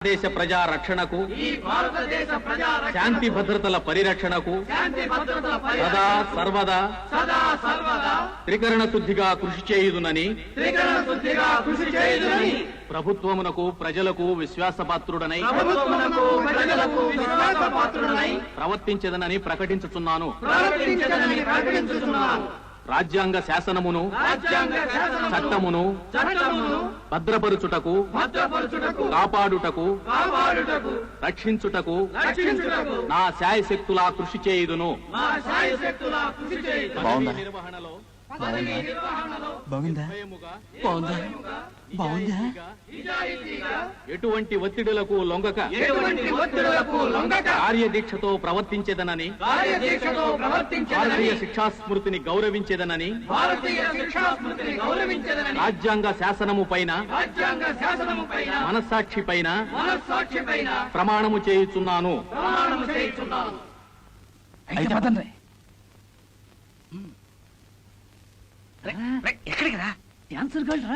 దేశ ప్రజా రక్షణకు శాంతి భద్రతల పరిరక్షణకు సదా సర్వదా త్రికరణ శుద్ధిగా కృషి చేయుదునని ప్రభుత్వమునకు ప్రజలకు విశ్వాసపాత్రుడనై ప్రవర్తించదనని ప్రకటించుచున్నాను. రాజ్యాంగ శాసనమును చట్టమును భద్రపరుచుటకు కాపాడుటకు రక్షించుటకు నా శాయశక్తులా కృషి చేయుదును. నిర్వహణలో ఎటువంటి ఒత్తిడులకు లొంగక కార్యదీక్షతో ప్రవర్తించేదనని భారతీయ శిక్షాస్మృతిని గౌరవించేదనని రాజ్యాంగ శాసనము పైన మనస్సాక్షి పైన ప్రమాణము చేయుచున్నాను. ఎక్కడికి రా డాన్సర్ గర్ల్ రా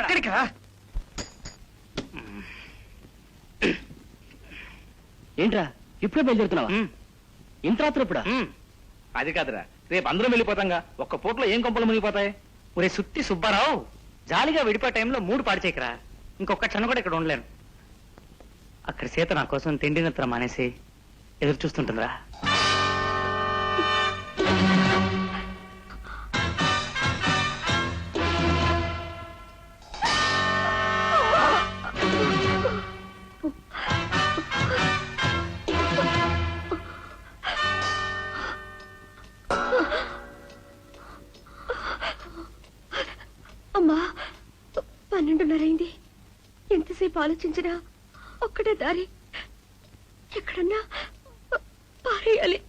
ఎక్కడికి రా. ఏంట్రా ఇప్పుడే బయలుదేరుతున్నావా? ఇంత రాత్రి ఇప్పుడా? అది కాదురా, రేపు అందరం వెళ్ళిపోతాంగా. ఒక్క పూటలో ఏం కొంపలు మునిగిపోతాయి? ఒరే సుత్తి సుబ్బారావు, జాలిగా విడిపోయే టైంలో మూడు పాడు చేయకరా. ఇంకొక క్షణం కూడా ఇక్కడ ఉండలేను. అక్కడ సీత నా కోసం తిండి నిద్ర మానేసి ఎదురు చూస్తుంటుందిరా. అమ్మా, 12:30 అయింది. ఎంతసేపు ఆలోచించినా ఒక్కటే దారి, ఎక్కడన్నా పారేయాలి.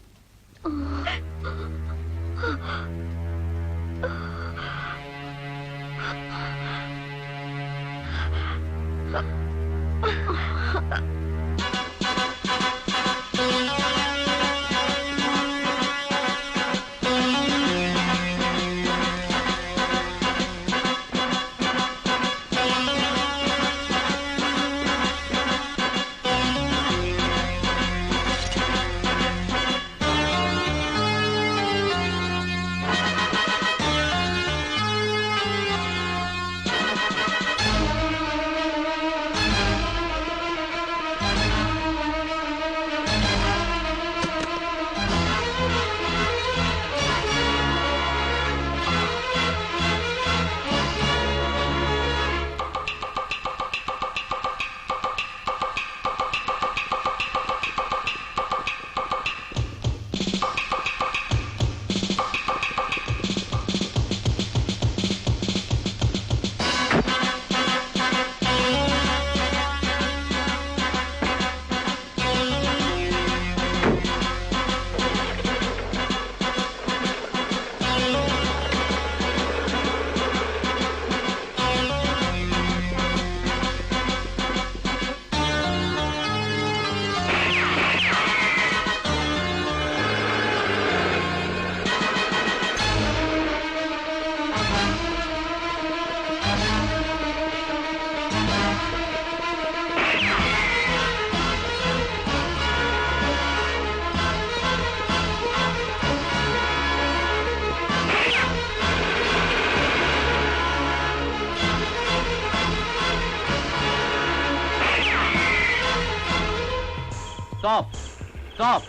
Stop stop.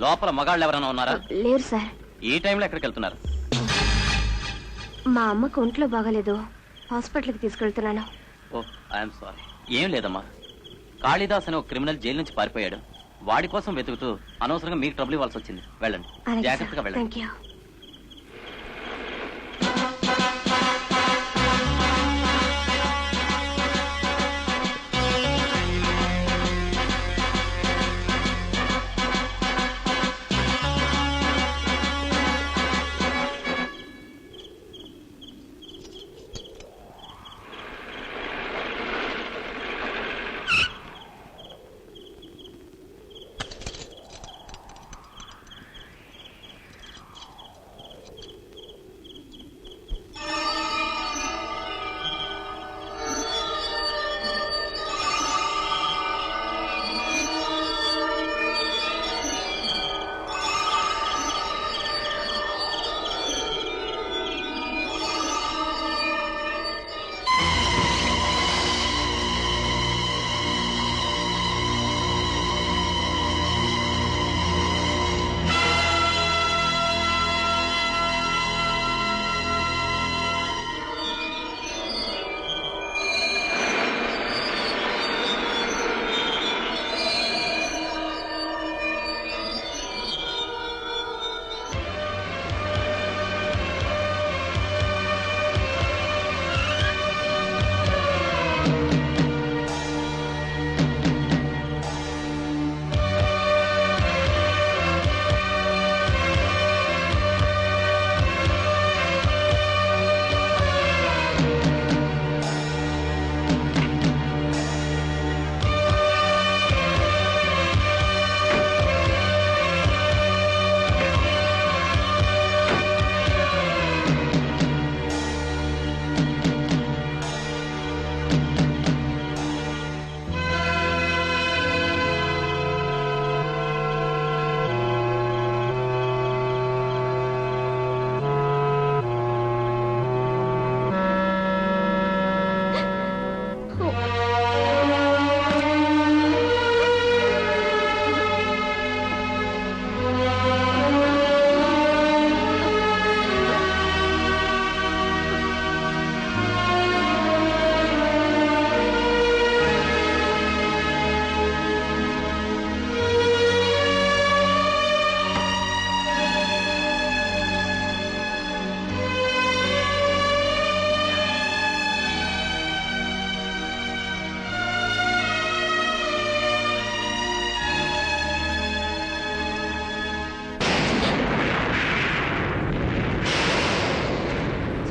లోపల మగాళ్ళు ఎవరైనా ఉన్నారా? లేరు సార్. ఈ టైంలో ఎక్కడికి వెళ్తున్నారు? మా అమ్మకు ఒంట్లో బాగాలేదు, హాస్పిటల్కి తీసుకెళ్తున్నాను. ఓ, ఐఎమ్ సారీ. ఏం లేదమ్మా, కాళిదాస్ అనే ఒక క్రిమినల్ జైలు నుంచి పారిపోయాడు. వాడి కోసం వెతుకుతూ అనవసరంగా మీకు ట్రబుల్ ఇవ్వాల్సి వచ్చింది. వెళ్ళండి, జాగ్రత్తగా వెళ్ళండి. Thank you.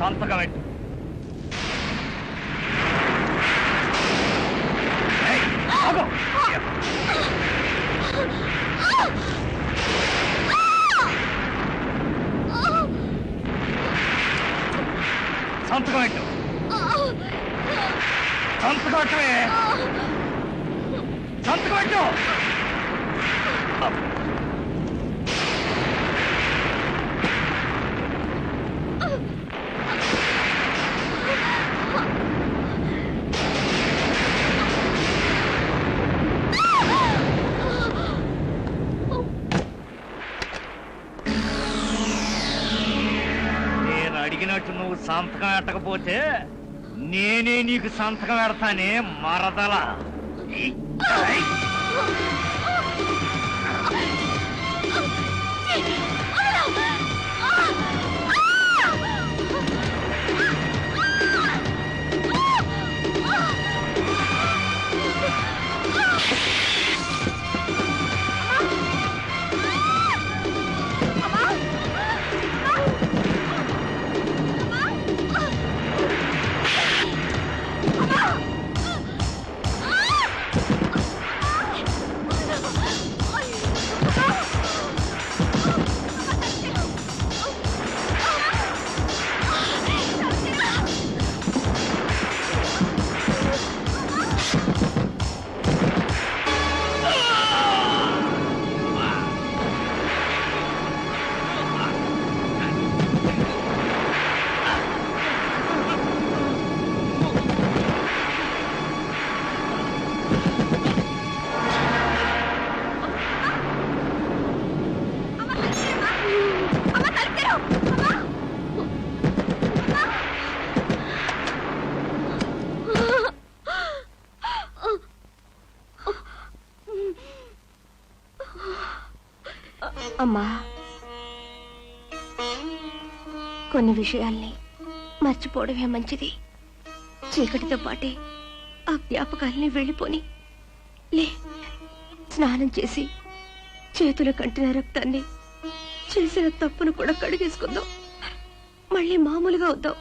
సంతకం పెట్టు. ఏయ్, ఆగు. సంతకం పెట్టు. సంతకం పెట్టవే. సంతకం పెట్టు. నేను అడిగినట్టు నువ్వు సంతకం పెట్టకపోతే నేనే నీకు సంతకం పెడతానే మరదల. అమ్మా, కొన్ని విషయాల్ని మర్చిపోవడమే మంచిది. చీకటితో పాటే ఆ జ్ఞాపకాల్ని వెళ్ళిపోని లే. స్నానం చేసి చేతులు కంటిన రక్తాన్ని, చేసిన తప్పును కూడా కడిగేసుకుందాం. మళ్ళీ మామూలుగా అవుదాం.